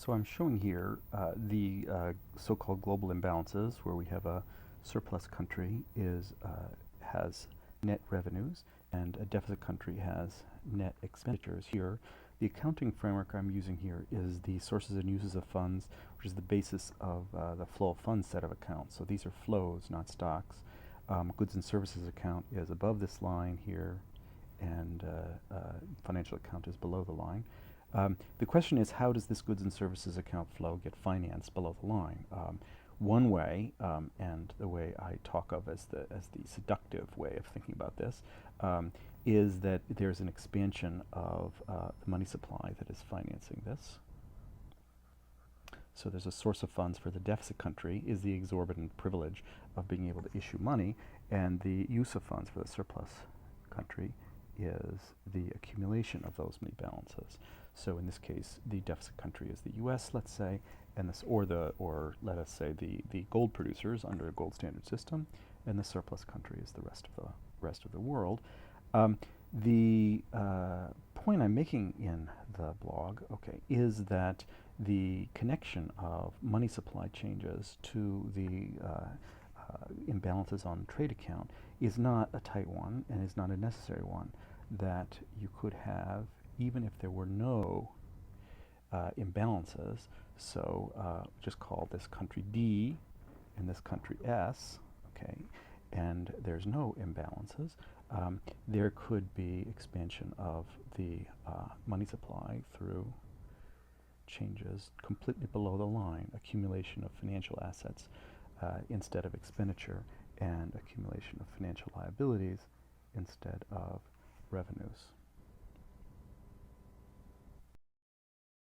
So I'm showing here the so-called global imbalances, where we have a surplus country has net revenues and a deficit country has net expenditures. Here, the accounting framework I'm using here is the sources and uses of funds, which is the basis of the flow of funds set of accounts. So these are flows, not stocks. Goods and services account is above this line here, and financial account is below the line. The question is, how does this goods and services account flow get financed below the line? One way, and the way I talk of as the seductive way of thinking about this, is that there's an expansion of the money supply that is financing this. So there's a source of funds for the deficit country is the exorbitant privilege of being able to issue money, and the use of funds for the surplus country is the accumulation of those money balances. So in this case, the deficit country is the U.S., let's say, and this, or let us say the gold producers under a gold standard system, and the surplus country is the rest of the world. The point I'm making in the blog, is that the connection of money supply changes to the imbalances on the trade account is not a tight one and is not a necessary one, that you could have even if there were no imbalances. So just call this country D and this country S, and there's no imbalances. There could be expansion of the money supply through changes completely below the line, accumulation of financial assets instead of expenditure, and accumulation of financial liabilities instead of revenues.